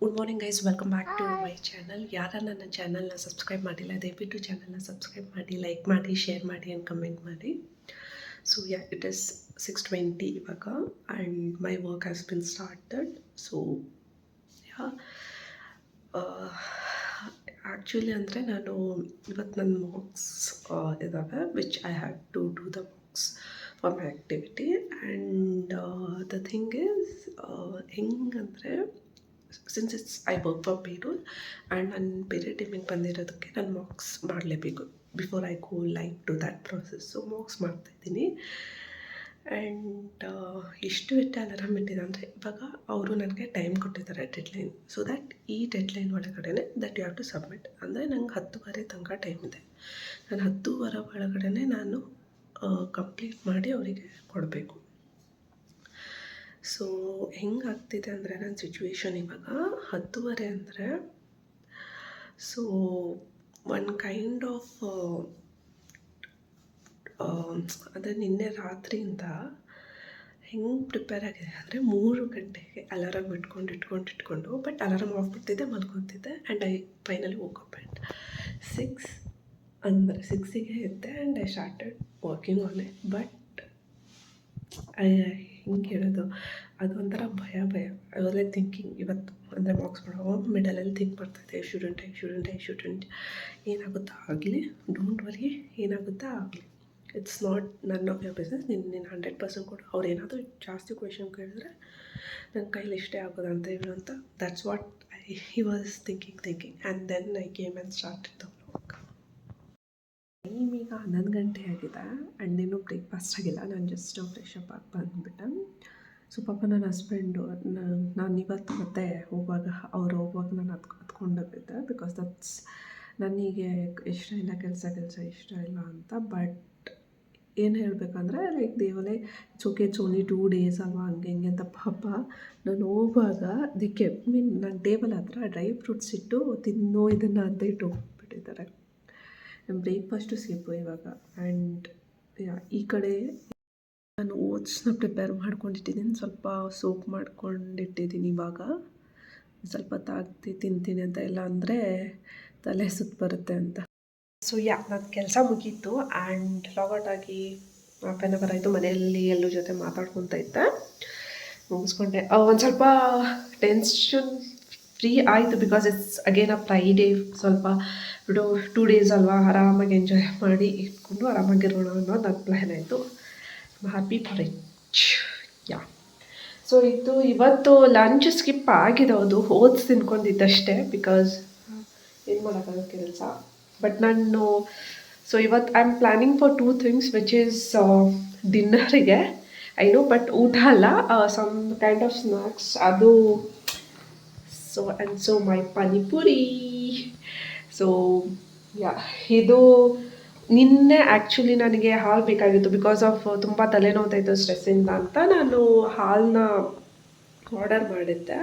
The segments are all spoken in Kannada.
Good morning guys, welcome back to my channel. ಯಾರ ನನ್ನ ಚಾನಲ್ನ ಸಬ್ಸ್ಕ್ರೈಬ್ ಮಾಡಿಲ್ಲ, ದಯವಿಟ್ಟು ಚಾನಲ್ನ ಸಬ್ಸ್ಕ್ರೈಬ್ ಮಾಡಿ, ಲೈಕ್ ಮಾಡಿ, ಶೇರ್ ಮಾಡಿ ಆ್ಯಂಡ್ ಕಮೆಂಟ್ ಮಾಡಿ. ಸೊ ಇಟ್ ಈಸ್ 6:20 ಇವಾಗ and my work has been started. So yeah actually ಅಂದರೆ ನಾನು ಇವತ್ತು ನನ್ನ ಮಾರ್ಕ್ಸ್ ಇದ್ದಾವೆ which I have to do the marks for my activity. And the thing is ಹೆಂಗಂದರೆ since it's I work for payroll and ನನ್ನ ಬೇರೆ ಟೀಮಿಗೆ ಬಂದಿರೋದಕ್ಕೆ ನಾನು ಮಾರ್ಕ್ಸ್ ಮಾಡಲೇಬೇಕು before I go like to that process. So marks ಮಾಡ್ತಾಯಿದ್ದೀನಿ. ಆ್ಯಂಡ್ ಎಷ್ಟು ಇಟ್ಟೆ ಅಲಾರಾಮ್ ಇಟ್ಟಿದೆ ಅಂದರೆ ಇವಾಗ ಅವರು ನನಗೆ ಟೈಮ್ ಕೊಟ್ಟಿದ್ದಾರೆ ಡೆಡ್ಲೈನ್. ಸೊ ದ್ಯಾಟ್ ಈ ಡೆಡ್ಲೈನ್ ಒಳಗಡೆ that you have to submit. ಅಂದರೆ ನಂಗೆ 10:30 ತನಕ ಟೈಮ್ ಇದೆ. ನಾನು 10:30 ಒಳಗಡೆ ನಾನು ಕಂಪ್ಲೀಟ್ ಮಾಡಿ ಅವರಿಗೆ ಕೊಡಬೇಕು. ಸೊ ಹೆಂಗಾಗ್ತಿದೆ ಅಂದರೆ ನನ್ನ ಸಿಚುವೇಶನ್ ಇವಾಗ 10:30 ಅಂದರೆ ಸೊ ಒನ್ ಕೈಂಡ್ ಆಫ್ ಅಂದರೆ ನಿನ್ನೆ ರಾತ್ರಿಯಿಂದ ಹೆಂಗೆ ಪ್ರಿಪೇರ್ ಆಗಿದೆ ಅಂದರೆ 3 ಗಂಟೆಗೆ ಅಲಾರಾಮ್ ಇಟ್ಕೊಂಡು ಬಟ್ ಅಲಾರಾಮ್ ಆಫ್ ಮಾಡ್ತಿದ್ದೆ, ಮಲ್ಕೊತಿದ್ದೆ. And I finally woke up at 6ಗೆ ಎದ್ದೆ and I started working on it. But ಹಿಂಗೆ ಹೇಳೋದು, ಅದು ಒಂಥರ ಭಯ. ಐ ವಾಸ್ ಲೈಕ್ ಥಿಂಕಿಂಗ್ ಇವತ್ತು ಅಂದರೆ ಮಾರ್ಕ್ಸ್ ಮಾಡೋ ಮಿಡಲಲ್ಲಿ ಥಿಂಕ್ ಮಾಡ್ತಾಯಿದ್ದೆ, ಶುಡಂಟ್ ಏನಾಗುತ್ತಾ ಆಗಲಿ, ಡೋಂಟ್ ವರಿ, ಏನಾಗುತ್ತಾ ಆಗಲಿ, it's not none of your business. ನೀನು 100% ಕೊಡು. ಅವ್ರು ಏನಾದರೂ ಜಾಸ್ತಿ ಕ್ವೆಶನ್ ಕೇಳಿದ್ರೆ ನನ್ನ ಕೈಲಿ ಇಷ್ಟೇ ಆಗೋದಂತ ಏನು ಅಂತ, that's what I was thinking and then I came and started the work. Time ಈಗ 11 ಗಂಟೆ ಆಗಿದೆ ಆ್ಯಂಡ್ ಇನ್ನೂ ಬ್ರೇಕ್ಫಾಸ್ಟ್ ಆಗಿಲ್ಲ. ನಾನು ಜಸ್ಟ್ ಫ್ರೆಶ್ ಅಪ್ ಆಗಿ ಬಂದುಬಿಟ್ಟೆ. ಸೊ ಪಾಪ ನನ್ನ ಹಸ್ಬೆಂಡು ನಾನು ಇವತ್ತು ಮತ್ತೆ ಹೋಗುವಾಗ ನಾನು ಹತ್ಕೊಂಡೋಗಿದ್ದೆ. ಬಿಕಾಸ್ ದಟ್ಸ್ ನನಗೆ ಇಷ್ಟ ಇಲ್ಲ, ಕೆಲಸ ಇಷ್ಟ ಇಲ್ಲ ಅಂತ. ಬಟ್ ಏನು ಹೇಳಬೇಕಂದ್ರೆ ಲೈಕ್ ದೇವಲೇ ಇಟ್ಸ್ ಓನ್ಲಿ 2 ಡೇಸ್ ಅಲ್ವಾ, ಹಂಗೆ ಅಂತ. ಪಾಪ ನಾನು ಹೋಗುವಾಗ ಅದಕ್ಕೆ ನನ್ನ ಟೇಬಲ್ ಹತ್ರ ಡ್ರೈ ಫ್ರೂಟ್ಸ್ ಇಟ್ಟು ತಿನ್ನೋ ಇದನ್ನು ಅಂತ ಇಟ್ಟು ಹೋಗ್ಬಿಟ್ಟಿದ್ದಾರೆ. ನಮ್ಮ ಬ್ರೇಕ್ಫಾಸ್ಟು ಸಿಪ್ಪು ಇವಾಗ. ಆ್ಯಂಡ್ ಈ ಕಡೆ ನಾನು ಓಟ್ಸ್ನ ಪ್ರಿಪೇರ್ ಮಾಡ್ಕೊಂಡಿಟ್ಟಿದ್ದೀನಿ, ಸ್ವಲ್ಪ ಸೋಪ್ ಮಾಡ್ಕೊಂಡಿಟ್ಟಿದ್ದೀನಿ. ಇವಾಗ ಸ್ವಲ್ಪ ತಾಗ್ತಿ ತಿಂತೀನಿ ಅಂತ, ಇಲ್ಲ ಅಂದರೆ ತಲೆ ಸುತ್ತ ಬರುತ್ತೆ ಅಂತ. ಸೊ ನನ್ನ ಕೆಲಸ ಮುಗೀತು ಆ್ಯಂಡ್ ಲಾಗೌಟ್ ಆಗಿ 1/2 hour ಆಯಿತು. ಮನೆಯಲ್ಲಿ ಎಲ್ಲರ ಜೊತೆ ಮಾತಾಡ್ಕೊತ ಇದ್ದೆ, ಮುಗಿಸ್ಕೊಂಡೆ. ಒಂದು ಸ್ವಲ್ಪ ಟೆನ್ಷನ್ ಫ್ರೀ ಆಯಿತು because it's again a Friday. ಸ್ವಲ್ಪ 2 ಡೇಸ್ ಅಲ್ವಾ, ಆರಾಮಾಗಿ ಎಂಜಾಯ್ ಮಾಡಿ ಇಟ್ಕೊಂಡು ಆರಾಮಾಗಿರೋಣ ಅನ್ನೋದು ನನ್ನ ಪ್ಲ್ಯಾನ್ ಆಯಿತು. Happy for it. ಸೊ ಇದು ಇವತ್ತು ಲಂಚ್ ಸ್ಕಿಪ್ ಆಗಿದೆ. ಅದು ಓಟ್ಸ್ ತಿನ್ಕೊಂಡಿದ್ದಷ್ಟೇ ಬಿಕಾಸ್ ಏನು ಮಾಡೋಕ್ಕಾಗೋ ಕೆಲಸ. ಬಟ್ ನಾನು ಸೊ ಇವತ್ತು I am planning for 2 things which is ಡಿನ್ನರಿಗೆ ಐ ನೋ, ಬಟ್ ಊಟ ಅಲ್ಲ, ಸಮ್ ಕೈಂಡ್ ಆಫ್ ಸ್ನ್ಯಾಕ್ಸ್ ಅದು. So my pani puri. ಸೊ ಇದು ನಿನ್ನೆ ಆ್ಯಕ್ಚುಲಿ ನನಗೆ ಹಾಲು ಬೇಕಾಗಿತ್ತು ಬಿಕಾಸ್ ಆಫ್ ತುಂಬ ತಲೆನೋವ್ತಾಯಿತ್ತು ಸ್ಟ್ರೆಸ್ಸಿಂದ ಅಂತ. ನಾನು ಹಾಲನ್ನ ಆರ್ಡರ್ ಮಾಡಿದ್ದೆ.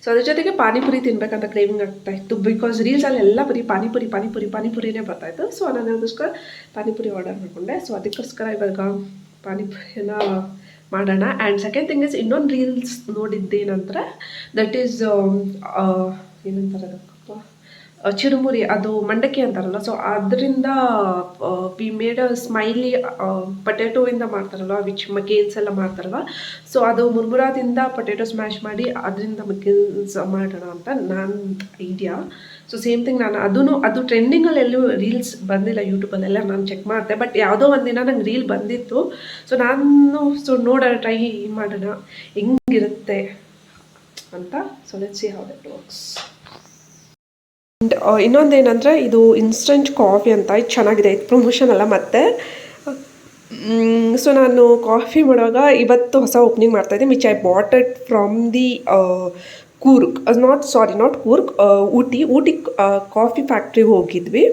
ಸೊ ಅದ್ರ ಜೊತೆಗೆ ಪಾನಿಪುರಿ ತಿನ್ನಬೇಕಂತ ಕ್ರೇವಿಂಗ್ ಆಗ್ತಾಯಿತ್ತು ಬಿಕಾಸ್ ರೀಲ್ಸಲ್ಲಿ ಎಲ್ಲ ಬರೀ ಪಾನಿಪುರಿನೇ ಬರ್ತಾಯಿತ್ತು. ಸೊ ನಾನು ಅದಕ್ಕೋಸ್ಕರ ಪಾನಿಪುರಿ ಆರ್ಡರ್ ಮಾಡಿಕೊಂಡೆ. ಸೊ ಅದಕ್ಕೋಸ್ಕರ ಇವಾಗ ಪಾನಿಪುರಿನ ಮಾಡೋಣ. ಆ್ಯಂಡ್ ಸೆಕೆಂಡ್ ಥಿಂಗ್ ಇಸ್, ಇನ್ನೊಂದು ರೀಲ್ಸ್ ನೋಡಿದ್ದೇನಂದ್ರೆ ದಟ್ ಈಸ್ ಏನಂತಾರೆ ಅದಕ್ಕಪ್ಪ, ಚಿರುಮುರಿ, ಅದು ಮಂಡಕ್ಕಿ ಅಂತಾರಲ್ಲ. ಸೊ ಅದರಿಂದ ವಿ ಮೇಡ್ ಅ ಸ್ಮೈಲಿ ಪೊಟ್ಯಾಟೋಯಿಂದ ಮಾಡ್ತಾರಲ್ವ, ವಿಚ್ ಮಕೇನ್ಸ್ ಎಲ್ಲ ಮಾಡ್ತಾರಲ್ವ. ಸೊ ಅದು ಮುರ್ಮುರಾದಿಂದ ಪೊಟ್ಯಾಟೊ ಸ್ಮ್ಯಾಶ್ ಮಾಡಿ ಅದರಿಂದ ಮಕೇನ್ಸ್ ಮಾಡೋಣ ಅಂತ ನನ್ನ ಐಡಿಯಾ. ಸೊ ಸೇಮ್ ಥಿಂಗ್, ನಾನು ಅದು ಟ್ರೆಂಡಿಂಗಲ್ಲಿ ಎಲ್ಲೂ ರೀಲ್ಸ್ ಬಂದಿಲ್ಲ ಯೂಟ್ಯೂಬಲ್ಲೆಲ್ಲ. ನಾನು ಚೆಕ್ ಮಾಡಿದೆ, ಬಟ್ ಯಾವುದೋ ಒಂದಿನ ನಂಗೆ ರೀಲ್ ಬಂದಿತ್ತು. ಸೊ ನೋಡೋಣ, ಟ್ರೈ ಮಾಡೋಣ ಹೆಂಗಿರುತ್ತೆ ಅಂತ. So let's see how that works. And ಇನ್ನೊಂದೇನೆಂದರೆ, ಇದು ಇನ್ಸ್ಟಂಟ್ ಕಾಫಿ ಅಂತ, ಇದು ಚೆನ್ನಾಗಿದೆ. ಇದು ಪ್ರಮೋಷನ್ ಅಲ್ಲ ಮತ್ತೆ. ಸೊ ನಾನು ಕಾಫಿ ಮಾಡುವಾಗ ಇವತ್ತು ಹೊಸ ಓಪನಿಂಗ್ ಮಾಡ್ತಾಯಿದ್ದೀನಿ, which I bought it from the Coorg, not Coorg, Ooty coffee ಫ್ಯಾಕ್ಟ್ರಿಗೆ ಹೋಗಿದ್ವಿ.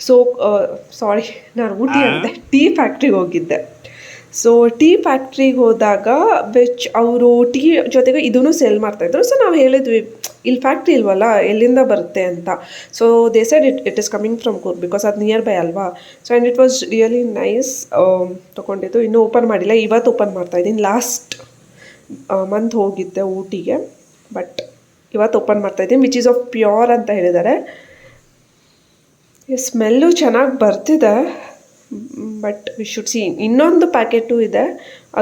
ಸೊ ನಾನು ಊಟಿ ಅಂದೆ, ಟೀ ಫ್ಯಾಕ್ಟ್ರಿಗೆ ಹೋಗಿದ್ದೆ. ಸೊ ಟೀ ಫ್ಯಾಕ್ಟ್ರಿಗೆ ಹೋದಾಗ ವಿಚ್ ಅವರು ಟೀ ಜೊತೆಗೆ ಇದೂ ಸೇಲ್ ಮಾಡ್ತಾಯಿದ್ರು. ಸೊ ನಾವು ಹೇಳಿದ್ವಿ, ಇಲ್ಲಿ ಫ್ಯಾಕ್ಟ್ರಿ ಇಲ್ವಲ್ಲ, ಎಲ್ಲಿಂದ ಬರುತ್ತೆ ಅಂತ. So they said it is coming from Coorg because ಅದು ನಿಯರ್ ಬೈ ಅಲ್ವಾ. So and it was really nice. ತೊಗೊಂಡಿದ್ದು, ಇನ್ನೂ ಓಪನ್ ಮಾಡಿಲ್ಲ, ಇವತ್ತು ಓಪನ್ ಮಾಡ್ತಾಯಿದ್ದೀನಿ. ಲಾಸ್ಟ್ ಮಂತ್ ಹೋಗಿದ್ದೆ ಊಟಿಗೆ, ಬಟ್ ಇವತ್ತು ಓಪನ್ ಮಾಡ್ತಾಯಿದ್ದೀನಿ, ವಿಚ್ ಈಸ್ ಆಫ್ ಪ್ಯೂರ್ ಅಂತ ಹೇಳಿದ್ದಾರೆ. ಈ ಸ್ಮೆಲ್ಲು ಚೆನ್ನಾಗಿ ಬರ್ತಿದೆ, ಬಟ್ ವಿ ಶುಡ್ ಸಿ. ಇನ್ನೊಂದು ಪ್ಯಾಕೆಟು ಇದೆ,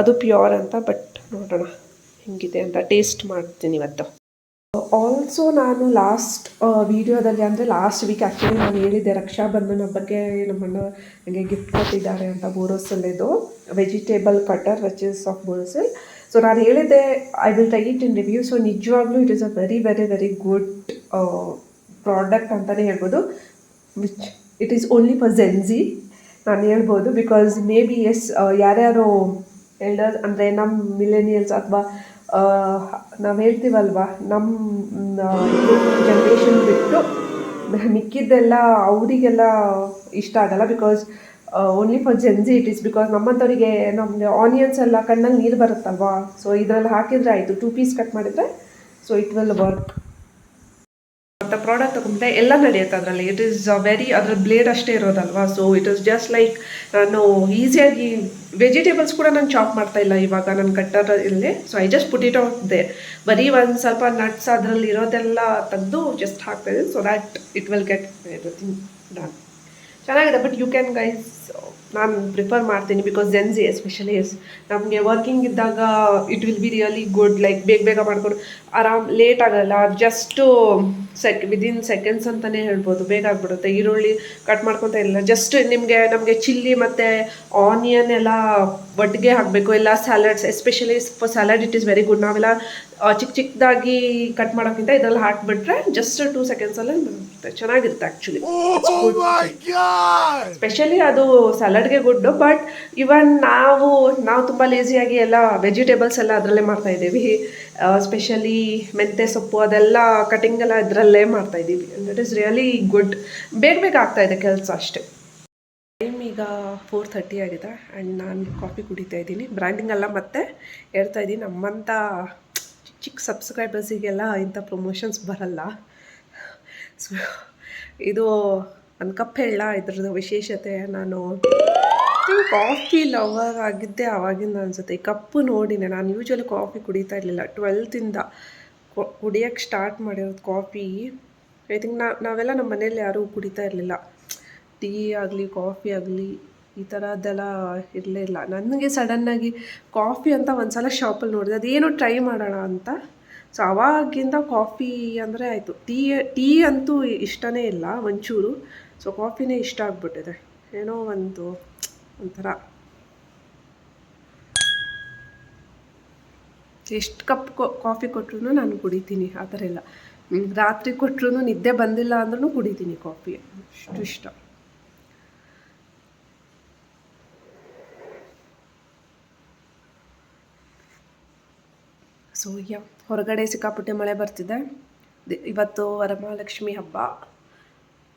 ಅದು ಪ್ಯೂರ್ ಅಂತ, ಬಟ್ ನೋಡೋಣ ಹೆಂಗಿದೆ ಅಂತ ಟೇಸ್ಟ್ ಮಾಡ್ತೀನಿ ಇವತ್ತು. ಆಲ್ಸೋ ನಾನು ಲಾಸ್ಟ್ ವೀಡಿಯೋದಲ್ಲಿ, ಅಂದರೆ ಲಾಸ್ಟ್ ವೀಕ್ ಆ್ಯಕ್ಚುಲಿ ನಾನು ಹೇಳಿದ್ದೆ ರಕ್ಷಾಬಂಧನ ಬಗ್ಗೆ ನಮ್ಮಣ್ಣ ನನಗೆ ಗಿಫ್ಟ್ ಕೊಟ್ಟಿದ್ದಾರೆ ಅಂತ. ಬೋರೋಸಿಲ್ದು vegetable cutter which is of Borosil. So ನಾನು ಹೇಳಿದ್ದೆ I will try it in review. So ನಿಜವಾಗ್ಲೂ it is a very very very good product ಅಂತಲೇ ಹೇಳ್ಬೋದು. Which it is only for gen Z ನಾನು ಹೇಳ್ಬೋದು. ಬಿಕಾಸ್ ಮೇ ಬಿ ಎಸ್ ಯಾರ್ಯಾರು ಎಲ್ಡರ್ಸ್ ಅಂದರೆ ನಮ್ಮ ಮಿಲೆನಿಯಲ್ಸ್ ಅಥವಾ ನಾವು ಹೇಳ್ತೀವಲ್ವ, ನಮ್ಮ ಜನ್ರೇಷನ್ ಬಿಟ್ಟು ಮಿಕ್ಕಿದ್ದೆಲ್ಲ ಅವರಿಗೆಲ್ಲ ಇಷ್ಟ ಆಗಲ್ಲ. Because only for gen Z it is. Because ನಮ್ಮಂಥವರಿಗೆ ನಮಗೆ ಆನಿಯನ್ಸ್ ಎಲ್ಲ ಕಣ್ಣಲ್ಲಿ ನೀರು ಬರುತ್ತಲ್ವಾ, ಸೊ ಇದರಲ್ಲಿ ಹಾಕಿದರೆ ಆಯಿತು, 2 ಪೀಸ್ ಕಟ್ ಮಾಡಿದರೆ ಸೊ ಇಟ್ ವಿಲ್ ವರ್ಕ್. ಮತ್ತು ಪ್ರಾಡಕ್ಟ್ ತಗೊಂಡ್ರೆ ಎಲ್ಲ ನಡೆಯುತ್ತೆ ಅದರಲ್ಲಿ. ಇಟ್ ಈಸ್ ವೆರಿ, ಅದರ ಬ್ಲೇಡ್ ಅಷ್ಟೇ ಇರೋದಲ್ವಾ. So it is just like ನಾನು ಈಸಿಯಾಗಿ ವೆಜಿಟೇಬಲ್ಸ್ ಕೂಡ ನಾನು ಚಾಪ್ ಮಾಡ್ತಾ ಇಲ್ಲ ಇವಾಗ ನನ್ನ ಕಟ್ಟರ್ ಇಲ್ಲಿ. So I just put it out they. ಬರೀ ಒಂದು ಸ್ವಲ್ಪ ನಟ್ಸ್ ಅದರಲ್ಲಿ ಇರೋದೆಲ್ಲ ತೆಗೆದು ಜಸ್ಟ್ ಹಾಕ್ತಾಯಿದ್ದೀನಿ. So that it will get everything done. ಚೆನ್ನಾಗಿದೆ. ಬಟ್ ಯು ಕ್ಯಾನ್ ಗೈಸ್, ನಾನು ಪ್ರಿಫರ್ ಮಾಡ್ತೀನಿ ಬಿಕಾಸ್ ಜೆನ್ಜಿ ಎಸ್ಪೆಷಲಿ ನಮಗೆ ವರ್ಕಿಂಗ್ ಇದ್ದಾಗ it will be really good. Like ಬೇಗ ಮಾಡ್ಕೊಂಡು ಆರಾಮ್, ಲೇಟ್ ಆಗಲ್ಲ. ಜಸ್ಟು ವಿದಿನ್ ಸೆಕೆಂಡ್ಸ್ ಅಂತಲೇ ಹೇಳ್ಬೋದು, ಬೇಗ ಆಗಿಬಿಡುತ್ತೆ. ಈರುಳ್ಳಿ ಕಟ್ ಮಾಡ್ಕೊತಾ ಇಲ್ಲ, ಜಸ್ಟ್ ನಮಗೆ ಚಿಲ್ಲಿ ಮತ್ತು ಆನಿಯನ್ ಎಲ್ಲ ಒಟ್ಟಿಗೆ ಹಾಕಬೇಕು. ಎಲ್ಲ salads especially for salad it is very good. ನಾವೆಲ್ಲ ಚಿಕ್ಕದಾಗಿ ಕಟ್ ಮಾಡೋಕ್ಕಿಂತ ಇದರಲ್ಲಿ ಹಾಕಿಬಿಟ್ರೆ ಜಸ್ಟ್ 2 ಸೆಕೆಂಡ್ಸಲ್ಲೇ ಬರುತ್ತೆ. ಚೆನ್ನಾಗಿರುತ್ತೆ ಆ್ಯಕ್ಚುಲಿ. ಸ್ಪೆಷಲಿ ಅದು ಸ್ಯಾಲಡ್ಗೆ ಗುಡ್ಡು. ಬಟ್ ಇವನ್ ನಾವು ತುಂಬ ಲೇಸಿಯಾಗಿ ಎಲ್ಲ ವೆಜಿಟೇಬಲ್ಸ್ ಎಲ್ಲ ಅದರಲ್ಲೇ ಮಾಡ್ತಾಯಿದ್ದೀವಿ. ಸ್ಪೆಷಲಿ ಮೆಂತ್ಯ ಸೊಪ್ಪು ಅದೆಲ್ಲ ಕಟಿಂಗ್ ಎಲ್ಲ ಇದರಲ್ಲೇ ಮಾಡ್ತಾಯಿದ್ದೀವಿ. That is really good. ಬೇಗ ಆಗ್ತಾಯಿದೆ ಕೆಲಸ ಅಷ್ಟೇ. ಟೈಮ್ ಈಗ 4:30 ಆಗಿದೆ ಆ್ಯಂಡ್ ನಾನು ಕಾಫಿ ಕುಡಿತಾ ಇದ್ದೀನಿ. ಬ್ರ್ಯಾಂಡಿಂಗ್ ಎಲ್ಲ ಮತ್ತೆ ಹೇಳ್ತಾ ಇದ್ದೀನಿ, ನಮ್ಮಂಥ ಚಿಕ್ಕ ಸಬ್ಸ್ಕ್ರೈಬರ್ಸಿಗೆಲ್ಲ ಇಂಥ ಪ್ರಮೋಷನ್ಸ್ ಬರಲ್ಲ. ಸೊ ಇದು ಒಂದು ಕಪ್ ಹೇಳ, ಇದ್ರದ್ದು ವಿಶೇಷತೆ. ನಾನು ಕಾಫಿ ಲವರ್ ಆಗಿದ್ದೆ ಆವಾಗಿಂದ ಅನಿಸುತ್ತೆ. ಈ ಕಪ್ಪು ನೋಡಿನೇ ನಾನು ಯೂಶ್ವಲಿ ಕಾಫಿ ಕುಡಿತಾ ಇರಲಿಲ್ಲ. 12th ಕುಡಿಯೋಕ್ಕೆ ಸ್ಟಾರ್ಟ್ ಮಾಡಿರೋದು ಕಾಫಿ. ಐ ಥಿಂಕ್ ನಾವೆಲ್ಲ ನಮ್ಮ ಮನೇಲಿ ಯಾರೂ ಕುಡಿತಾ ಇರಲಿಲ್ಲ. ಟೀ ಆಗಲಿ ಕಾಫಿ ಆಗಲಿ ಈ ಥರದ್ದೆಲ್ಲ ಇರಲೇ ಇಲ್ಲ. ನನಗೆ ಸಡನ್ನಾಗಿ ಕಾಫಿ ಅಂತ ಒಂದು ಸಲ ಶಾಪಲ್ಲಿ ನೋಡಿದೆ, ಅದೇನೋ ಟ್ರೈ ಮಾಡೋಣ ಅಂತ. ಸೊ ಆವಾಗಿಂದ ಕಾಫಿ ಅಂದರೆ ಆಯಿತು. ಟೀ ಅಂತೂ ಇಷ್ಟನೇ ಇಲ್ಲ ಒಂಚೂರು. ಸೊ ಕಾಫಿನೇ ಇಷ್ಟ ಆಗ್ಬಿಟ್ಟಿದೆ. ಏನೋ ಒಂಥರ ಎಷ್ಟು ಕಪ್ ಕಾಫಿ ಕೊಟ್ಟರು ನಾನು ಕುಡಿತೀನಿ. ಆ ಥರ ಇಲ್ಲ. ರಾತ್ರಿ ಕೊಟ್ಟರು ನಿದ್ದೆ ಬಂದಿಲ್ಲ ಅಂದ್ರೂ ಕುಡಿತೀನಿ ಕಾಫಿ, ಅಷ್ಟು ಇಷ್ಟ. ಸೊ ಹೊರಗಡೆ ಸಿಕ್ಕಾಪಟ್ಟೆ ಮಳೆ ಬರ್ತಿದೆ. ಇವತ್ತು ವರಮಹಾಲಕ್ಷ್ಮಿ ಹಬ್ಬ.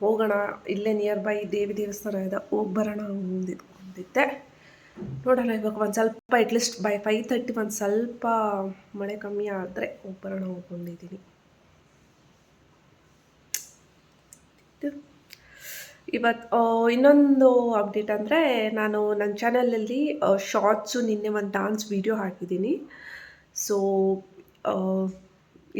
ಹೋಗೋಣ, ಇಲ್ಲೇ ನಿಯರ್ ಬೈ ದೇವಿ ದೇವಸ್ಥಾನ ಇದೆ, ಹೋಗಿ ಬರೋಣ ಅಂದಿದ್ದೆ. ನೋಡೋಣ ಇವಾಗ ಒಂದು ಸ್ವಲ್ಪ ಅಟ್ಲೀಸ್ಟ್ ಬೈ 5:30 ಒಂದು ಸ್ವಲ್ಪ ಮಳೆ ಕಮ್ಮಿ ಆದರೆ ಹೋಗಿ ಬರೋಣ ಹೋಗ್ಕೊಂಡಿದ್ದೀನಿ. ಇವತ್ತು ಇನ್ನೊಂದು ಅಪ್ಡೇಟ್ ಅಂದರೆ, ನಾನು ನನ್ನ ಚಾನಲಲ್ಲಿ ಶಾರ್ಟ್ಸು ನಿನ್ನೆ ಒಂದು ಡಾನ್ಸ್ ವೀಡಿಯೋ ಹಾಕಿದ್ದೀನಿ. ಸೊ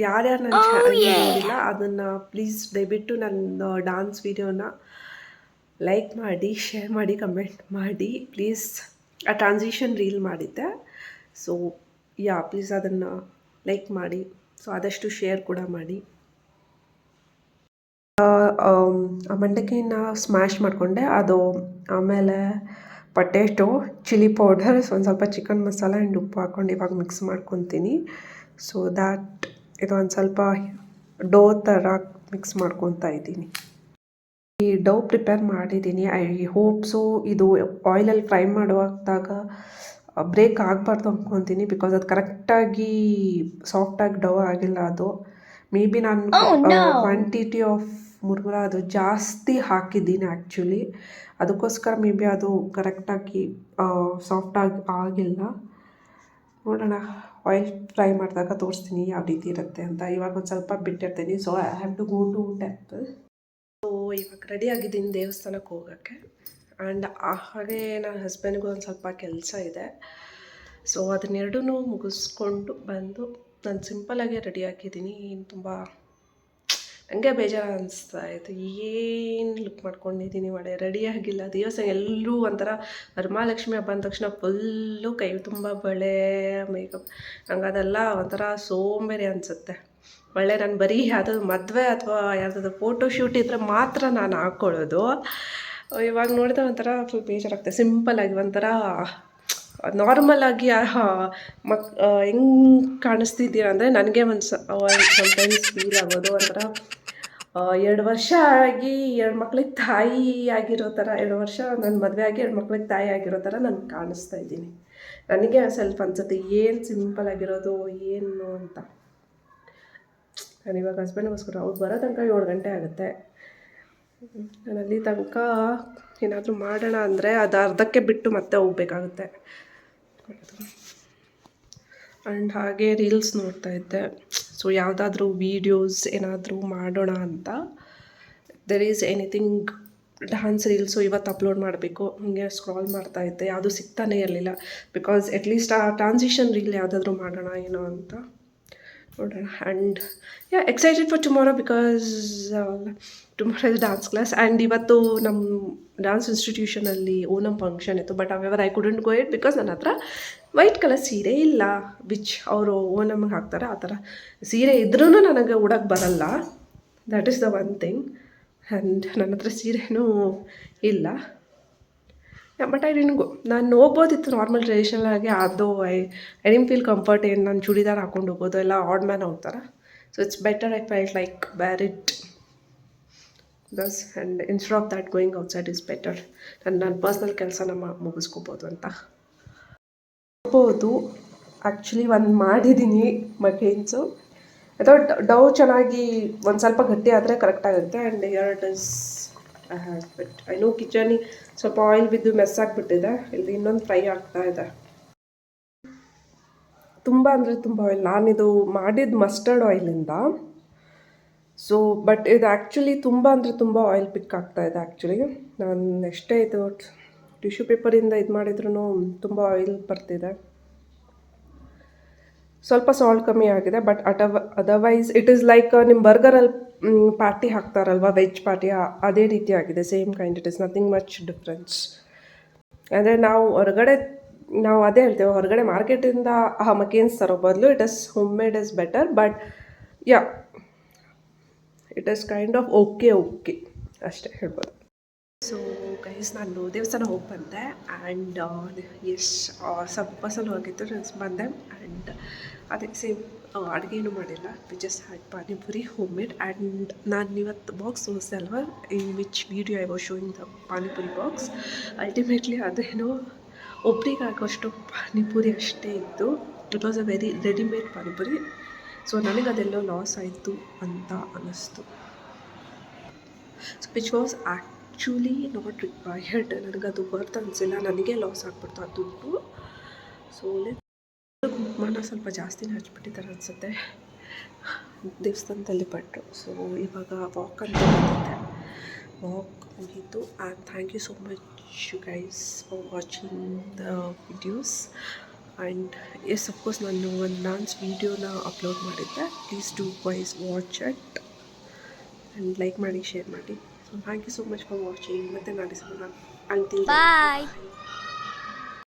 ಯಾರ್ಯಾರು ನನ್ನ ಚಾನಲ್ ನೋಡಿಲ್ಲ ಅದನ್ನು ಪ್ಲೀಸ್ ದಯವಿಟ್ಟು ನನ್ನ ಡಾನ್ಸ್ ವೀಡಿಯೋನ ಲೈಕ್ ಮಾಡಿ, ಶೇರ್ ಮಾಡಿ, ಕಮೆಂಟ್ ಮಾಡಿ ಪ್ಲೀಸ್. ಆ ಟ್ರಾನ್ಸಿಷನ್ ರೀಲ್ ಮಾಡಿದ್ದೆ. ಸೊ ಪ್ಲೀಸ್ ಅದನ್ನು ಲೈಕ್ ಮಾಡಿ. ಸೊ ಆದಷ್ಟು ಶೇರ್ ಕೂಡ ಮಾಡಿ. ಆ ಮಂಡಕ್ಕಿನ ಸ್ಮ್ಯಾಶ್ ಮಾಡಿಕೊಂಡೆ. ಅದು ಆಮೇಲೆ ಪೊಟ್ಯಾಟೊ, ಚಿಲ್ಲಿ ಪೌಡರ್, ಒಂದು ಸ್ವಲ್ಪ ಚಿಕನ್ ಮಸಾಲ ಆ್ಯಂಡ್ ಉಪ್ಪು ಹಾಕ್ಕೊಂಡು ಇವಾಗ ಮಿಕ್ಸ್ ಮಾಡ್ಕೊತೀನಿ. ಸೊ ದ್ಯಾಟ್ ಇದು ಒಂದು ಸ್ವಲ್ಪ ಡೋ ಥರ ಮಿಕ್ಸ್ ಮಾಡ್ಕೊತಾ ಇದ್ದೀನಿ. ಈ ಡೋ ಪ್ರಿಪೇರ್ ಮಾಡಿದ್ದೀನಿ. ಐ ಹೋಪ್ಸು ಇದು ಆಯಿಲಲ್ಲಿ ಫ್ರೈ ಮಾಡುವಾಗ ಬ್ರೇಕ್ ಆಗಬಾರ್ದು ಅಂದ್ಕೊತೀನಿ. ಬಿಕಾಸ್ ಅದು ಕರೆಕ್ಟಾಗಿ ಸಾಫ್ಟಾಗಿ ಡೋ ಆಗಿಲ್ಲ. ಅದು ಮೇ ಬಿ ನಾನು ಕ್ವಾಂಟಿಟಿ ಆಫ್ ಮುರುಮುರ ಅದು ಜಾಸ್ತಿ ಹಾಕಿದ್ದೀನಿ ಆ್ಯಕ್ಚುಲಿ. ಅದಕ್ಕೋಸ್ಕರ ಮೇ ಬಿ ಅದು ಕರೆಕ್ಟಾಗಿ ಸಾಫ್ಟಾಗಿ ಆಗಿಲ್ಲ. ನೋಡೋಣ, ಆಯಿಲ್ ಫ್ರೈ ಮಾಡಿದಾಗ ತೋರಿಸ್ತೀನಿ ಯಾವ ರೀತಿ ಇರುತ್ತೆ ಅಂತ. ಇವಾಗ ಒಂದು ಸ್ವಲ್ಪ ಬಿಟ್ಟಿರ್ತೀನಿ. So I have to go to temple. So ಇವಾಗ ರೆಡಿ ಆಗಿದ್ದೀನಿ ದೇವಸ್ಥಾನಕ್ಕೆ ಹೋಗೋಕ್ಕೆ. ಆ್ಯಂಡ್ ಹಾಗೆ ನನ್ನ ಹಸ್ಬೆಂಡ್ಗೂ ಒಂದು ಸ್ವಲ್ಪ ಕೆಲಸ ಇದೆ. ಸೊ ಅದನ್ನೆರಡೂ ಮುಗಿಸ್ಕೊಂಡು ಬಂದು ನಾನು ಸಿಂಪಲ್ಲಾಗೇ ರೆಡಿ ಆಗಿದ್ದೀನಿ. ಏನು ತುಂಬ ನನಗೆ ಬೇಜಾರು ಅನಿಸ್ತಾ ಇತ್ತು, ಏನು ಲುಕ್ ಮಾಡ್ಕೊಂಡಿದ್ದೀನಿ ಒಳ್ಳೆ ರೆಡಿ ಆಗಿಲ್ಲ. ದಿವಸ ಎಲ್ಲರೂ ಒಂಥರ ವರಮಹಾಲಕ್ಷ್ಮಿ ಹಬ್ಬ ಅಂದ ತಕ್ಷಣ ಫುಲ್ಲು ಕೈ ತುಂಬ ಬಳೆ ಮೇಕಪ್, ನಂಗೆ ಅದೆಲ್ಲ ಒಂಥರ ಸೋಂಬೇರಿ ಅನಿಸುತ್ತೆ. ಒಳ್ಳೆ ನಾನು ಬರೀ ಯಾವುದಾದ್ರು ಮದುವೆ ಅಥವಾ ಯಾವುದಾದ್ರು ಫೋಟೋ ಶೂಟ್ ಇದ್ದರೆ ಮಾತ್ರ ನಾನು ಹಾಕ್ಕೊಳ್ಳೋದು. ಇವಾಗ ನೋಡಿದ್ರೆ ಒಂಥರ ಫುಲ್ ಬೇಜಾರಾಗ್ತದೆ. ಸಿಂಪಲ್ಲಾಗಿ ಒಂಥರ ನಾರ್ಮಲಾಗಿ ಹೆಂಗೆ ಕಾಣಿಸ್ತಿದ್ದೀರ ಅಂದರೆ ನನಗೆ ಒಂದು ಸಮಟೈಮ್ಸ್ ಫೀಲ್ ಆಗೋದು ಒಂಥರ 2 ವರ್ಷ ಆಗಿ 2 ಮಕ್ಳಿಗೆ ತಾಯಿ ಆಗಿರೋ ಥರ, 2 ವರ್ಷ ನನ್ನ ಮದುವೆ ಆಗಿ 2 ಮಕ್ಳಿಗೆ ತಾಯಿ ಆಗಿರೋ ಥರ ನಾನು ಕಾಣಿಸ್ತಾ ಇದ್ದೀನಿ. ನನಗೆ ಸ್ವಲ್ಪ ಅನ್ಸುತ್ತೆ ಏನು ಸಿಂಪಲ್ ಆಗಿರೋದು ಏನು ಅಂತ. ನಾನು ಇವಾಗ ಹಸ್ಬೆಂಡ್ಗೋಸ್ಕರ ಅವ್ರು ಬರೋ ತನಕ 7 ಗಂಟೆ ಆಗುತ್ತೆ. ನಾನು ಅಲ್ಲಿ ತನಕ ಏನಾದರೂ ಮಾಡೋಣ ಅಂದರೆ ಅದು ಅರ್ಧಕ್ಕೆ ಬಿಟ್ಟು ಮತ್ತೆ ಹೋಗ್ಬೇಕಾಗುತ್ತೆ. ಆ್ಯಂಡ್ ಹಾಗೆ ರೀಲ್ಸ್ ನೋಡ್ತಾ ಇದ್ದೆ. ಸೊ ಯಾವುದಾದ್ರೂ ವೀಡಿಯೋಸ್ ಏನಾದರೂ ಮಾಡೋಣ ಅಂತ. There is anything dance reels ಇವತ್ತು ಅಪ್ಲೋಡ್ ಮಾಡಬೇಕು. ಹೀಗೆ ಸ್ಕ್ರಾಲ್ ಮಾಡ್ತಾ ಇದ್ದೆ, ಯಾವುದೂ ಸಿಗ್ತಾನೇ ಇರಲಿಲ್ಲ. ಬಿಕಾಸ್ ಅಟ್ಲೀಸ್ಟ್ ಆ ಟ್ರಾನ್ಸಿಷನ್ ರೀಲ್ ಯಾವುದಾದ್ರೂ ಮಾಡೋಣ ಏನೋ ಅಂತ ನೋಡೋಣ. And excited for tomorrow because tomorrow is dance class. And ಇವತ್ತು ನಮ್ಮ ಡ್ಯಾನ್ಸ್ ಇನ್ಸ್ಟಿಟ್ಯೂಷನಲ್ಲಿ ಓಣಂ ಫಂಕ್ಷನ್ ಇತ್ತು. But however I couldn't go it because ನನ್ನ ಹತ್ರ ವೈಟ್ ಕಲರ್ ಸೀರೆ ಇಲ್ಲ, ವಿಚ್ ಅವರು ಓಣಮ್ಗೆ ಹಾಕ್ತಾರೆ. ಆ ಥರ ಸೀರೆ ಇದ್ರೂ ನನಗೆ ಉಡೋಕ್ಕೆ ಬರಲ್ಲ. That is the one thing. And ನನ್ನ ಹತ್ರ ಸೀರೆನೂ ಇಲ್ಲ. ಬಟ್ ಐ ಡಿಡ್ಂಟ್ ಗೋ. ನಾನು ಹೋಗ್ಬೋದಿತ್ತು ನಾರ್ಮಲ್ ಟ್ರೆಡಿಷನಲ್ ಆಗಿ, ಅದು ಐ ಡಿಂಟ್ ಫೀಲ್ ಕಂಫರ್ಟ್. ಏನು ನಾನು ಚೂಡಿದಾರ್ ಹಾಕೊಂಡು ಹೋಗೋದು ಎಲ್ಲ ಆಡ್ ಮ್ಯಾನ್ ಹೋಗ್ತಾರೆ. So it's better I felt like wear it does. And instead of that going outside is better. ನನ್ನ ಪರ್ಸ್ನಲ್ ಕೆಲಸನ ಮುಗಿಸ್ಕೋಬೋದು ಅಂತ ಹೋಗ್ಬೋದು. ಆ್ಯಕ್ಚುಲಿ ಒಂದು ಮಾಡಿದ್ದೀನಿ ಮಗೇನ್ಸು. ಅಥವಾ ಡವ್ ಚೆನ್ನಾಗಿ ಒಂದು ಸ್ವಲ್ಪ ಗಟ್ಟಿ ಆದರೆ ಕರೆಕ್ಟಾಗುತ್ತೆ. And here it is I know kitchen ಸ್ವಲ್ಪ ಆಯಿಲ್ ಬಿದ್ದು ಮೆಸ್ ಆಗಿಬಿಟ್ಟಿದೆ. ಇಲ್ಲಿ ಇನ್ನೊಂದು ಫ್ರೈ ಆಗ್ತಾ ಇದೆ. ತುಂಬ ಅಂದರೆ ತುಂಬ ಆಯಿಲ್. ನಾನಿದು ಮಾಡಿದ್ದು ಮಸ್ಟರ್ಡ್ ಆಯಿಲಿಂದ. ಸೊ ಬಟ್ ಇದು ಆ್ಯಕ್ಚುಲಿ ತುಂಬ ಅಂದರೆ ತುಂಬ ಆಯಿಲ್ ಪಿಕ್ ಆಗ್ತಾಯಿದೆ. ಆ್ಯಕ್ಚುಲಿ ನಾನು ಎಷ್ಟೇ ಇದು ಟಿಶ್ಯೂ ಪೇಪರಿಂದ ಇದು ಮಾಡಿದ್ರೂ ತುಂಬ ಆಯಿಲ್ ಬರ್ತಿದೆ. ಸ್ವಲ್ಪ ಸಾಲ್ಟ್ ಕಮ್ಮಿ ಆಗಿದೆ. But otherwise it is like ನಿಮ್ಮ ಬರ್ಗರಲ್ಲಿ ಪ್ಯಾಟಿ ಹಾಕ್ತಾರಲ್ವ, ವೆಜ್ ಪ್ಯಾಟಿ, ಅದೇ ರೀತಿ ಆಗಿದೆ. Same kind. It is nothing much difference. ಅಂದರೆ ನಾವು ಅದೇ ಹೇಳ್ತೇವೆ, ಹೊರಗಡೆ ಮಾರ್ಕೆಟಿಂದ ಮಕೇನ್ಸ್ ತರೋ ಬದಲು it is home made is better. But yeah it is kind of okay ಅಷ್ಟೇ ಹೇಳ್ಬೋದು. ಸೊ ಗೈಸ್, ನಾನು ದೇವಸ್ಥಾನ ಹೋಗಿ ಬಂದೆ. ಆ್ಯಂಡ್ ಸ್ವಲ್ಪ ಸಲುವಾಗಿತ್ತು ಬಂದೆ. ಆ್ಯಂಡ್ ಅದೇ ಸೇಮ್ ಅಡುಗೆನೂ ಮಾಡಿಲ್ಲ. We just had panipuri home made. And ನಾನು ಇವತ್ತು ಬಾಕ್ಸ್ ತೋರಿಸ್ದೆ ಅಲ್ವಾ, in which video I was showing the panipuri box. Ultimately ಅದೇನೋ ಒಬ್ರಿಗೆ ಆಗೋಷ್ಟು ಪಾನಿಪುರಿ ಅಷ್ಟೇ ಇತ್ತು. It was a very readymade panipuri. So ನನಗೆ ಅದೆಲ್ಲೋ ಲಾಸ್ ಆಯಿತು ಅಂತ ಅನ್ನಿಸ್ತು. So which was actually not required. ನನಗದು ವರ್ತ್ ಅನಿಸಿಲ್ಲ. ನನಗೆ ಲಾಸ್ ಆಗಿಬಿಡ್ತು ಆ ದುಡ್ಡು. ಸೊ ಕುಂಕುಮನ ಸ್ವಲ್ಪ ಜಾಸ್ತಿನೇ ಹಚ್ಬಿಟ್ಟಿದ್ದಾರೆ ಅನಿಸುತ್ತೆ ದೇವಸ್ಥಾನದಲ್ಲಿ ಪಟ್ಟರು. ಸೊ ಇವಾಗ ವಾಕ್ ಅಂತ ಬಂದಿದ್ದೆ. ವಾಕ್ ಮುಗೀತು. And thank you so much you guys for watching the videos. And yes, of course ನಾನು ಒಂದು ಡಾನ್ಸ್ ವೀಡಿಯೋನ ಅಪ್ಲೋಡ್ ಮಾಡಿದ್ದೆ. Please do guys watch it and like ಮಾಡಿ, ಶೇರ್ ಮಾಡಿ. So thank you so much for watching. ಮತ್ತೆ ನಾಳೆ ಸಿಗೋಣ. ಅಂಟಿಲ್ ಬಾಯ್.